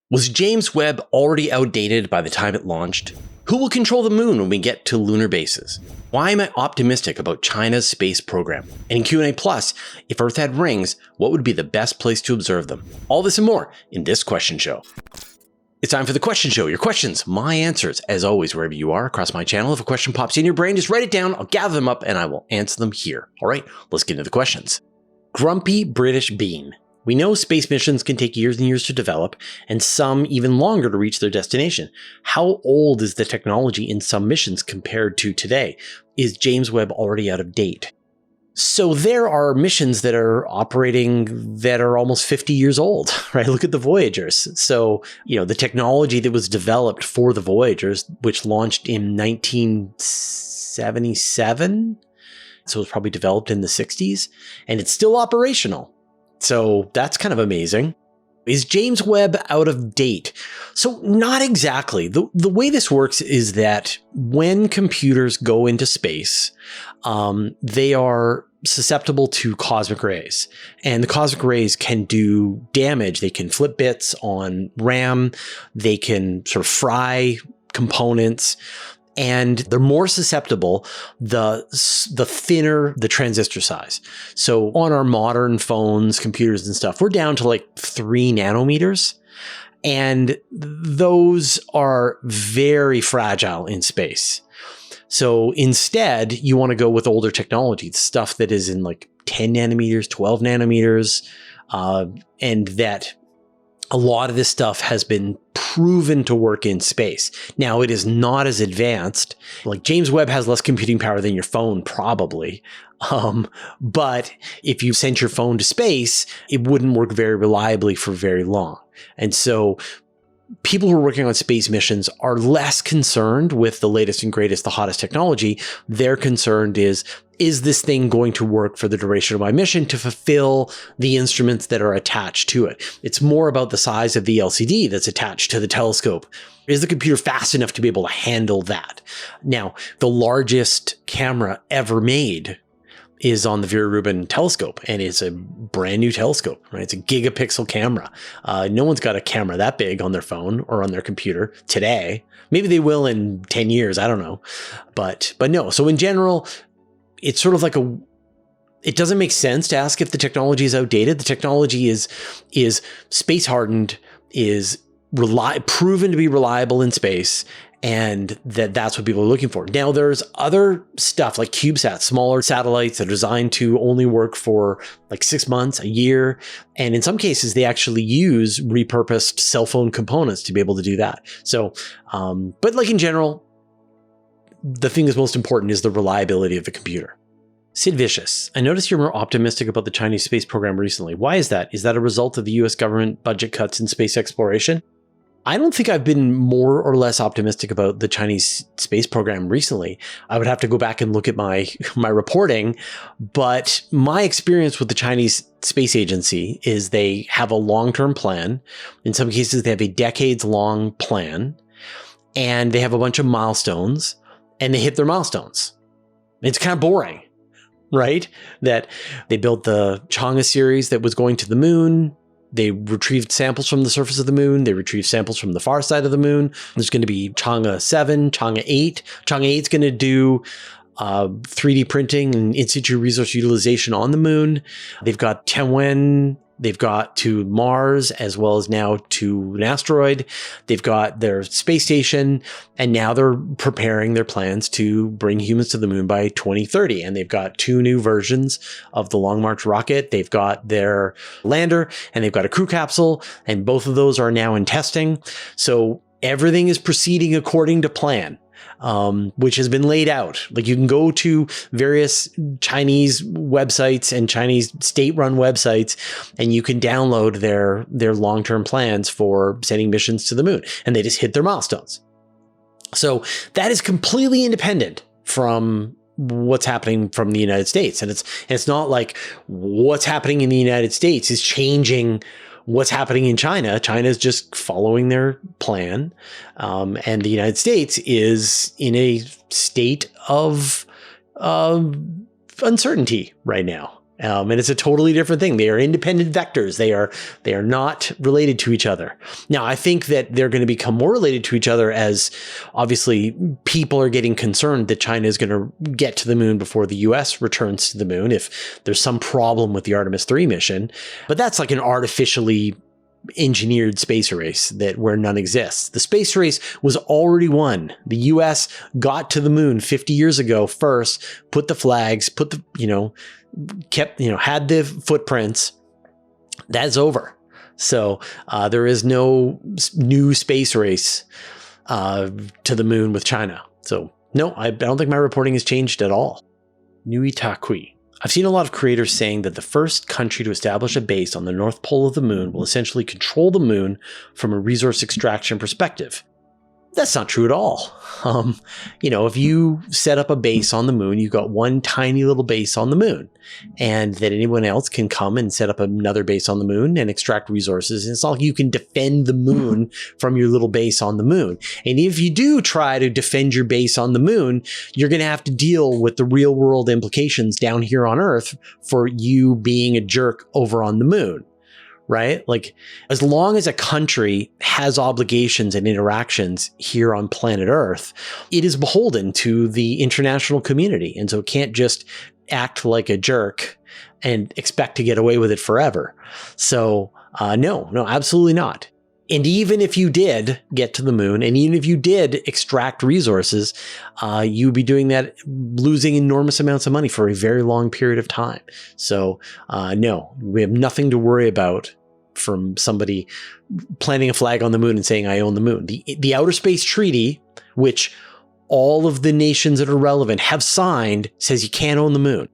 Was James Webb already outdated by the time it launched? Who will control the moon when we get to lunar bases? Why am I optimistic about China's space program? And in Q&A Plus, if Earth had rings, what would be the best place to observe them? All this and more in this question show. It's time for the question show. Your questions, my answers. As always, wherever you are across my channel, if a question pops in your brain, just write it down. I'll gather them up and I will answer them here. All right, let's get into the questions. Grumpy British Bean. We know space missions can take years and years to develop, and some even longer to reach their destination. How old is the technology in some missions compared to today? Is James Webb already out of date? So there are missions that are operating that are almost 50 years old, right? Look at the Voyagers. So, the technology that was developed for the Voyagers, which launched in 1977, so it was probably developed in the 60s, and it's still operational. So that's kind of amazing. Is James Webb out of date? So not exactly. The way this works is that when computers go into space, they are susceptible to cosmic rays. And the cosmic rays can do damage. They can flip bits on RAM. They can sort of fry components. And they're more susceptible the thinner the transistor size. So on our modern phones, computers and stuff, we're down to like 3 nanometers. And those are very fragile in space. So instead, you want to go with older technology, stuff that is in like 10 nanometers, 12 nanometers, and that a lot of this stuff has been proven to work in space. Now, it is not as advanced. Like James Webb has less computing power than your phone, probably. But if you sent your phone to space, it wouldn't work very reliably for very long. And so people who are working on space missions are less concerned with the latest and greatest, the hottest technology. Their concern is this thing going to work for the duration of my mission to fulfill the instruments that are attached to it? It's more about the size of the LCD that's attached to the telescope. Is the computer fast enough to be able to handle that? Now, the largest camera ever made is on the Vera Rubin telescope, and it's a brand new telescope, right? It's a gigapixel camera. No one's got a camera that big on their phone or on their computer today. Maybe they will in 10 years. I don't know. But no. So in general, it's sort of like it doesn't make sense to ask if the technology is outdated. The technology is space hardened, is proven to be reliable in space, and that's what people are looking for. Now, there's other stuff like CubeSats, smaller satellites that are designed to only work for like 6 months, a year. And in some cases, they actually use repurposed cell phone components to be able to do that. So, but like in general, the thing that's most important is the reliability of the computer. Sid Vicious, I noticed you're more optimistic about the Chinese space program recently. Why is that? Is that a result of the US government budget cuts in space exploration? I don't think I've been more or less optimistic about the Chinese space program recently. I would have to go back and look at my reporting, but my experience with the Chinese Space Agency is they have a long-term plan. In some cases, they have a decades-long plan, and they have a bunch of milestones, and they hit their milestones. It's kind of boring, right? That they built the Chang'e series that was going to the moon. They retrieved samples from the surface of the moon. They retrieved samples from the far side of the moon. There's going to be Chang'e 7, Chang'e 8. Chang'e 8 is going to do 3D printing and in situ resource utilization on the moon. They've got Tianwen. They've got to Mars, as well as now to an asteroid. They've got their space station, and now they're preparing their plans to bring humans to the moon by 2030. And they've got 2 new versions of the Long March rocket. They've got their lander, and they've got a crew capsule, and both of those are now in testing. So everything is proceeding according to plan. Which has been laid out. Like, you can go to various Chinese websites and Chinese state-run websites, and you can download their long-term plans for sending missions to the moon, and they just hit their milestones. So that is completely independent from what's happening from the United States. And it's not like what's happening in the United States is changing what's happening in China. China is just following their plan. And the United States is in a state of uncertainty right now. And it's a totally different thing. They are independent vectors. They are not related to each other. Now, I think that they're going to become more related to each other as obviously people are getting concerned that China is going to get to the moon before the US returns to the moon if there's some problem with the Artemis 3 mission. But that's like an artificially engineered space race where none exists. The space race was already won. The US got to the moon 50 years ago first, put the flags, had the footprints. That's over. So there is no new space race to the moon with China. So no, I don't think my reporting has changed at all. Nuitaqui. I've seen a lot of creators saying that the first country to establish a base on the North Pole of the moon will essentially control the moon from a resource extraction perspective. That's not true at all. If you set up a base on the moon, you've got one tiny little base on the moon, and that anyone else can come and set up another base on the moon and extract resources. And it's not like you can defend the moon from your little base on the moon. And if you do try to defend your base on the moon, you're going to have to deal with the real world implications down here on Earth for you being a jerk over on the moon. Right? Like, as long as a country has obligations and interactions here on planet Earth, it is beholden to the international community. And so it can't just act like a jerk and expect to get away with it forever. So no, absolutely not. And even if you did get to the moon, and even if you did extract resources, you'd be doing that, losing enormous amounts of money for a very long period of time. So no, we have nothing to worry about from somebody planting a flag on the moon and saying, I own the moon. The Outer Space Treaty, which all of the nations that are relevant have signed, says you can't own the moon.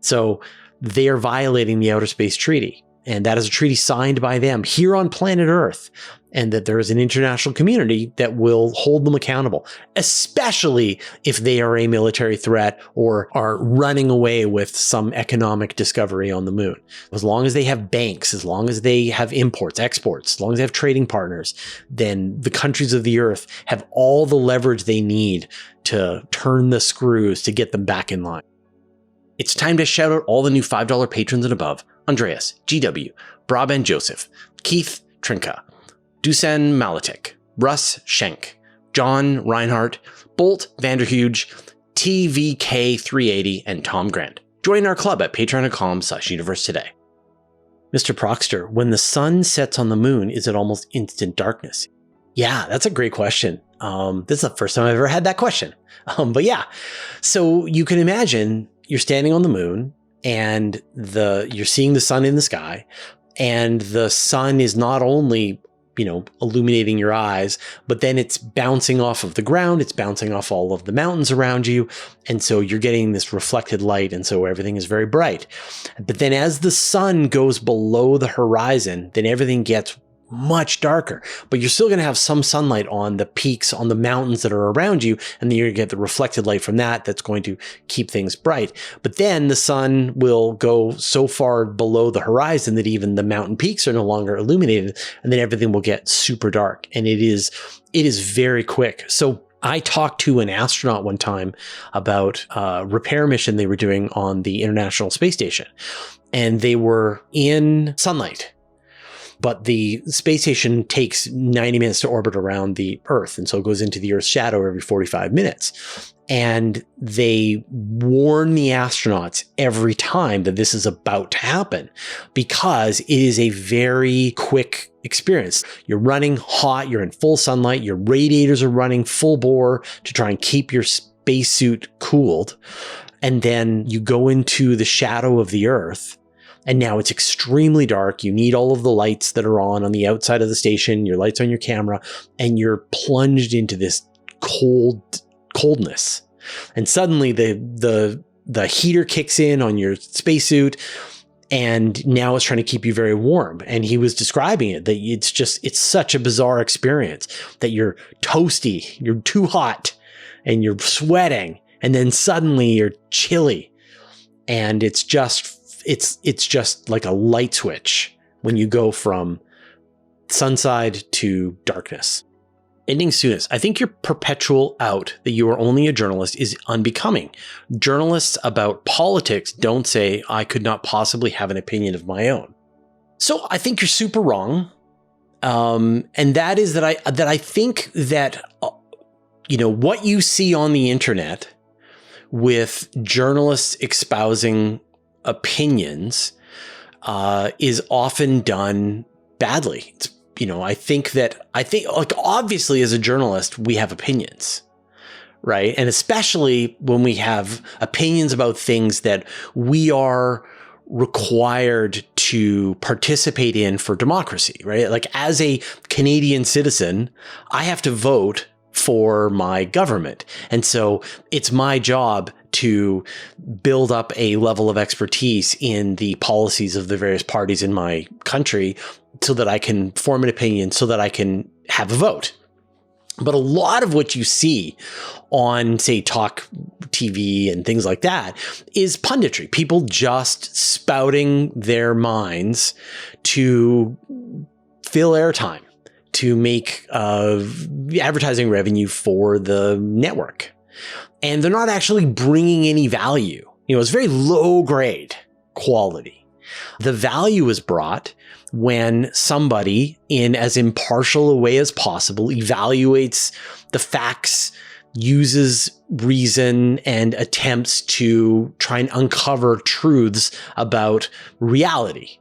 So they are violating the Outer Space Treaty. And that is a treaty signed by them here on planet Earth, and that there is an international community that will hold them accountable, especially if they are a military threat or are running away with some economic discovery on the moon. As long as they have banks, as long as they have imports, exports, as long as they have trading partners, then the countries of the Earth have all the leverage they need to turn the screws to get them back in line. It's time to shout out all the new $5 patrons and above. Andreas, GW, Brabant Joseph, Keith Trinka, Dusan Malitic, Russ Schenk, John Reinhardt, Bolt Vanderhuge, TVK380, and Tom Grant. Join our club at patreon.com/universe today. MrProxtor, when the sun sets on the moon, is it almost instant darkness? Yeah, that's a great question. This is the first time I've ever had that question. But yeah, so you can imagine you're standing on the moon, and you're seeing the sun in the sky, and the sun is not only, illuminating your eyes, but then it's bouncing off of the ground, it's bouncing off all of the mountains around you, and so you're getting this reflected light, and so everything is very bright. But then as the sun goes below the horizon, then everything gets much darker, but you're still going to have some sunlight on the peaks, on the mountains that are around you, and then you're going to get the reflected light from that's going to keep things bright. But then the sun will go so far below the horizon that even the mountain peaks are no longer illuminated, and then everything will get super dark, and it is very quick. So I talked to an astronaut one time about a repair mission they were doing on the International Space Station, and they were in sunlight. But the space station takes 90 minutes to orbit around the Earth, and so it goes into the Earth's shadow every 45 minutes. And they warn the astronauts every time that this is about to happen, because it is a very quick experience. You're running hot, you're in full sunlight, your radiators are running full bore to try and keep your spacesuit cooled. And then you go into the shadow of the Earth, and now it's extremely dark. You need all of the lights that are on the outside of the station, your lights on your camera, and you're plunged into this coldness. And suddenly the heater kicks in on your spacesuit, and now it's trying to keep you very warm. And he was describing it, that it's such a bizarre experience that you're toasty, you're too hot, and you're sweating, and then suddenly you're chilly. And it's just like a light switch when you go from sunside to darkness. Ending soonest. I think your perpetual out that you are only a journalist is unbecoming. Journalists about politics don't say, I could not possibly have an opinion of my own. So I think you're super wrong. And that is that I think that, what you see on the internet with journalists espousing opinions is often done badly. I think obviously as a journalist, we have opinions, right? And especially when we have opinions about things that we are required to participate in for democracy, right? Like as a Canadian citizen, I have to vote for my government. And so it's my job to build up a level of expertise in the policies of the various parties in my country so that I can form an opinion, so that I can have a vote. But a lot of what you see on, say, talk TV and things like that is punditry. People just spouting their minds to fill airtime, to make advertising revenue for the network. And they're not actually bringing any value. It's very low grade quality. The value is brought when somebody, in as impartial a way as possible, evaluates the facts, uses reason, and attempts to try and uncover truths about reality.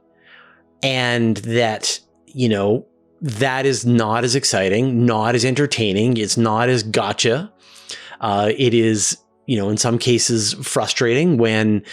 And that, that is not as exciting, not as entertaining. It's not as gotcha. It is, in some cases frustrating when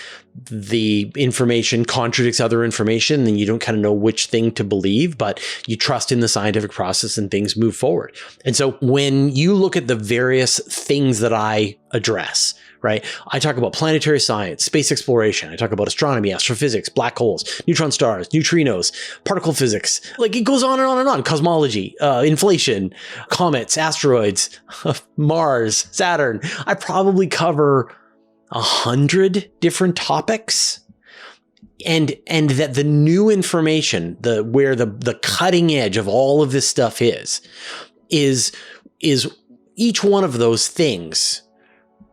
the information contradicts other information and you don't kind of know which thing to believe, but you trust in the scientific process and things move forward. And so when you look at the various things that I address, right? I talk about planetary science, space exploration. I talk about astronomy, astrophysics, black holes, neutron stars, neutrinos, particle physics. Like it goes on and on and on. Cosmology, inflation, comets, asteroids, Mars, Saturn. I probably cover 100 different topics. And that the new information, where the cutting edge of all of this stuff is each one of those things.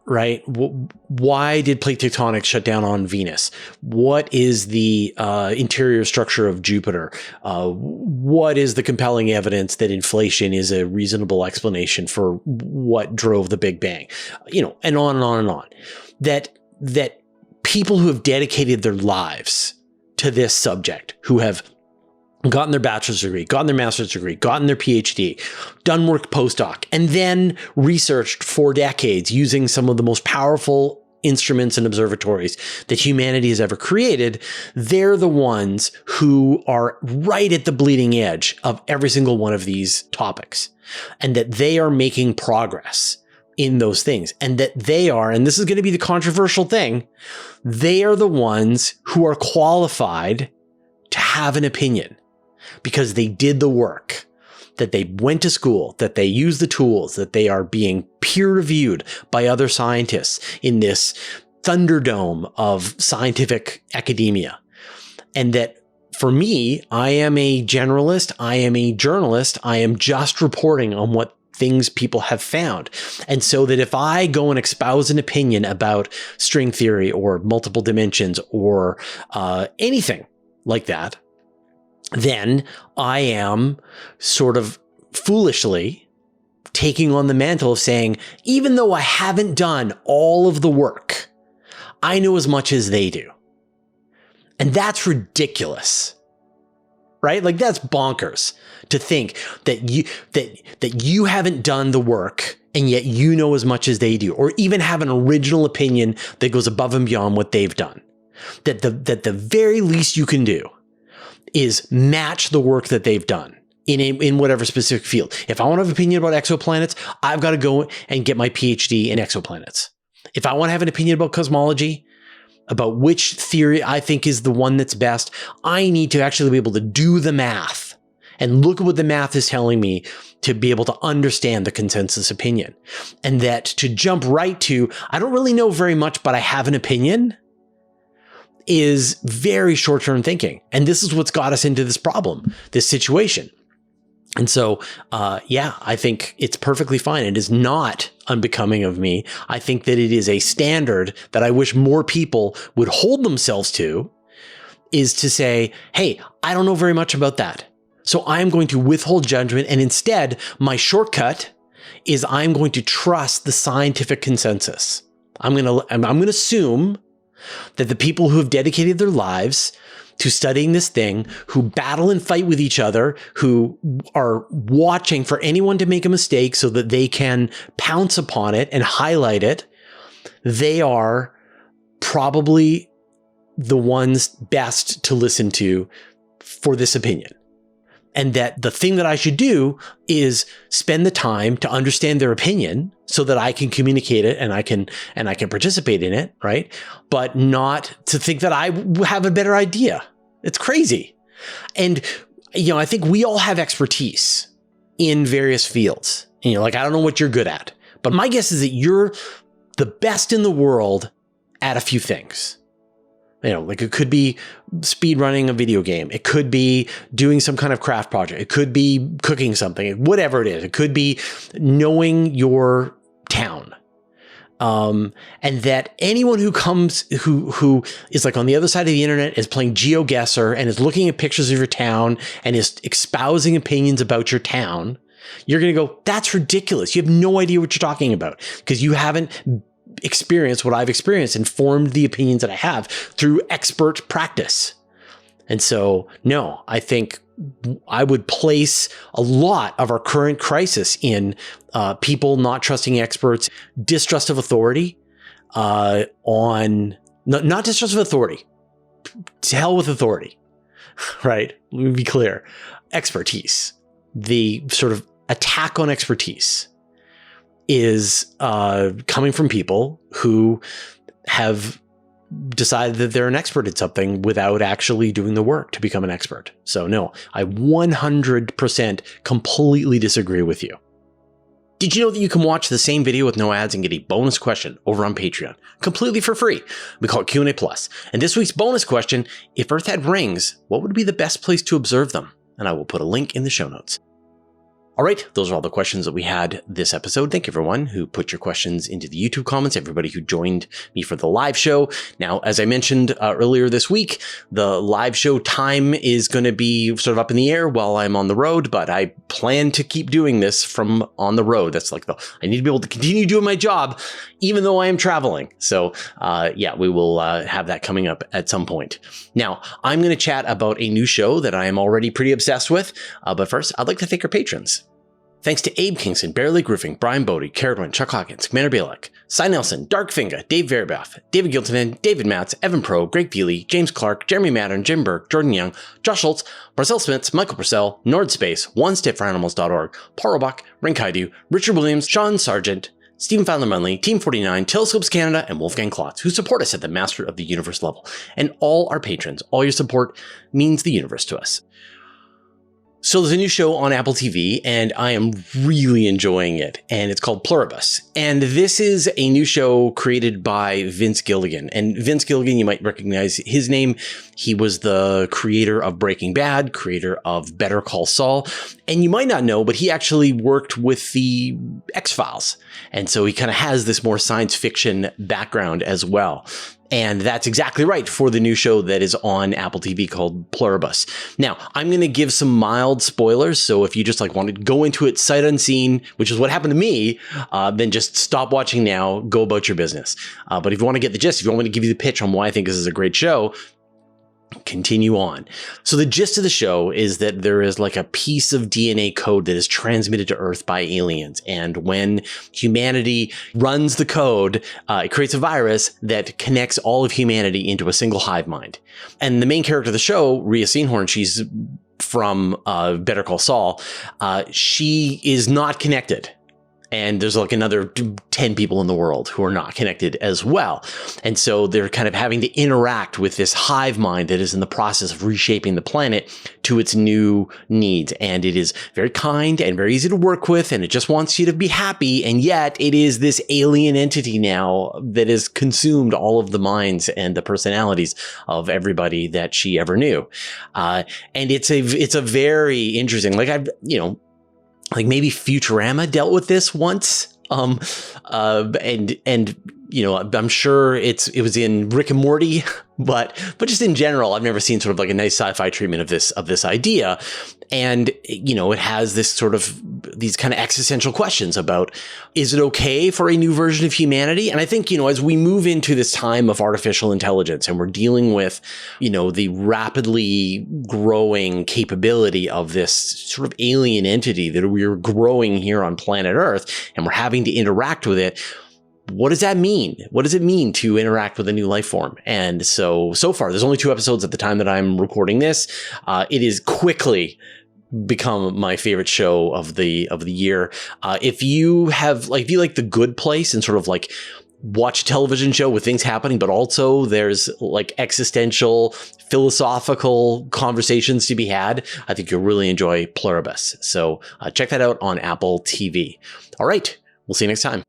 Right? Why did plate tectonics shut down on Venus? What is the interior structure of Jupiter? What is the compelling evidence that inflation is a reasonable explanation for what drove the Big Bang? And on and on and on. That people who have dedicated their lives to this subject, who have gotten their bachelor's degree, gotten their master's degree, gotten their PhD, done work postdoc, and then researched for decades using some of the most powerful instruments and observatories that humanity has ever created, they're the ones who are right at the bleeding edge of every single one of these topics, and that they are making progress in those things, and that they are, and this is going to be the controversial thing, they are the ones who are qualified to have an opinion. Because they did the work, that they went to school, that they use the tools, that they are being peer reviewed by other scientists in this thunderdome of scientific academia. And that for me, I am a generalist, I am a journalist, I am just reporting on what things people have found. And so that if I go and espouse an opinion about string theory or multiple dimensions or anything like that, then I am sort of foolishly taking on the mantle of saying, even though I haven't done all of the work, I know as much as they do. And that's ridiculous, right? Like that's bonkers to think that you haven't done the work and yet you know as much as they do, or even have an original opinion that goes above and beyond what they've done. That the very least you can do is match the work that they've done in whatever specific field. If I want to have an opinion about exoplanets, I've got to go and get my PhD in exoplanets. If I want to have an opinion about cosmology, about which theory I think is the one that's best, I need to actually be able to do the math and look at what the math is telling me to be able to understand the consensus opinion. And that to jump right to, I don't really know very much, but I have an opinion, is very short-term thinking. And this is what's got us into this problem, this situation. And so, yeah, I think it's perfectly fine. It is not unbecoming of me. I think that it is a standard that I wish more people would hold themselves to, is to say, hey, I don't know very much about that, so I'm going to withhold judgment. And instead, my shortcut is I'm going to trust the scientific consensus. I'm going to assume that the people who have dedicated their lives to studying this thing, who battle and fight with each other, who are watching for anyone to make a mistake so that they can pounce upon it and highlight it, they are probably the ones best to listen to for this opinion. And that the thing that I should do is spend the time to understand their opinion so that I can communicate it and I can participate in it, right? But not to think that I have a better idea. It's crazy. And, I think we all have expertise in various fields. And like, I don't know what you're good at, but my guess is that you're the best in the world at a few things. Like it could be speed running a video game. It could be doing some kind of craft project. It could be cooking something, whatever it is. It could be knowing your town. And that anyone who comes, who is like on the other side of the internet, is playing GeoGuessr and is looking at pictures of your town and is espousing opinions about your town, you're going to go, that's ridiculous. You have no idea what you're talking about because you haven't experienced what I've experienced and formed the opinions that I have through expert practice. And so, no, I think I would place a lot of our current crisis in people not trusting experts, distrust of authority, on not distrust of authority. To hell with authority, right? Let me be clear. Expertise, the sort of attack on expertise, is coming from people who have decided that they're an expert at something without actually doing the work to become an expert. So no, I 100% completely disagree with you. Did you know that you can watch the same video with no ads and get a bonus question over on Patreon completely for free? We call it Q&A Plus. And this week's bonus question, if Earth had rings, what would be the best place to observe them? And I will put a link in the show notes. All right, those are all the questions that we had this episode. Thank you, everyone who put your questions into the YouTube comments, everybody who joined me for the live show. Now, as I mentioned earlier this week, the live show time is going to be sort of up in the air while I'm on the road, but I plan to keep doing this from on the road. That's like I need to be able to continue doing my job, even though I am traveling. So yeah, we will have that coming up at some point. Now, I'm going to chat about a new show that I am already pretty obsessed with. But first, I'd like to thank our patrons. Thanks to Abe Kingston, Bear Lake Roofing, Brian Bodie, Caradwin, Chuck Hawkins, Commander Balak, Cy Nelson, Dark Finga, Dave Verbath, David Giltonen, David Matz, Evan Pro, Greg Peely, James Clark, Jeremy Maddern, Jim Burke, Jordan Young, Josh Schultz, Marcel Smits, Michael Purcell, Nordspace, OneStepForAnimals.org, Paul Robach, Rinkaidu, Richard Williams, Sean Sargent, Stephen Fowler-Munley, Team 49, Telescopes Canada, and Wolfgang Klotz, who support us at the Master of the Universe level. And all our patrons, all your support means the universe to us. So there's a new show on Apple TV, and I am really enjoying it, and it's called Pluribus. And this is a new show created by Vince Gilligan. And Vince Gilligan, you might recognize his name. He was the creator of Breaking Bad, creator of Better Call Saul. And you might not know, but he actually worked with the X-Files. And so he kind of has this more science fiction background as well. And that's exactly right for the new show that is on Apple TV called Pluribus. Now, I'm going to give some mild spoilers. So if you just want to go into it sight unseen, which is what happened to me, then just stop watching now, go about your business. But if you want to get the gist, if you want me to give you the pitch on why I think this is a great show, continue on. So the gist of the show is that there is a piece of DNA code that is transmitted to Earth by aliens. And when humanity runs the code, it creates a virus that connects all of humanity into a single hive mind. And the main character of the show, Rhea Seehorn, she's from Better Call Saul. She is not connected. And there's like another 10 people in the world who are not connected as well. And so they're kind of having to interact with this hive mind that is in the process of reshaping the planet to its new needs. And it is very kind and very easy to work with, and it just wants you to be happy. And yet it is this alien entity now that has consumed all of the minds and the personalities of everybody that she ever knew. And it's a very interesting, like like maybe Futurama dealt with this once. And I'm sure it was in Rick and Morty, but just in general, I've never seen sort of like a nice sci-fi treatment of this idea. And, it has these kind of existential questions about, is it okay for a new version of humanity? And I think, as we move into this time of artificial intelligence and we're dealing with, the rapidly growing capability of this sort of alien entity that we're growing here on planet Earth, and we're having to interact with it, what does that mean? What does it mean to interact with a new life form? And so far, there's only 2 episodes at the time that I'm recording this. It is quickly become my favorite show of the year. If you like The Good Place and sort of like watch a television show with things happening, but also there's like existential, philosophical conversations to be had, I think you'll really enjoy Pluribus. So check that out on Apple TV. All right. We'll see you next time.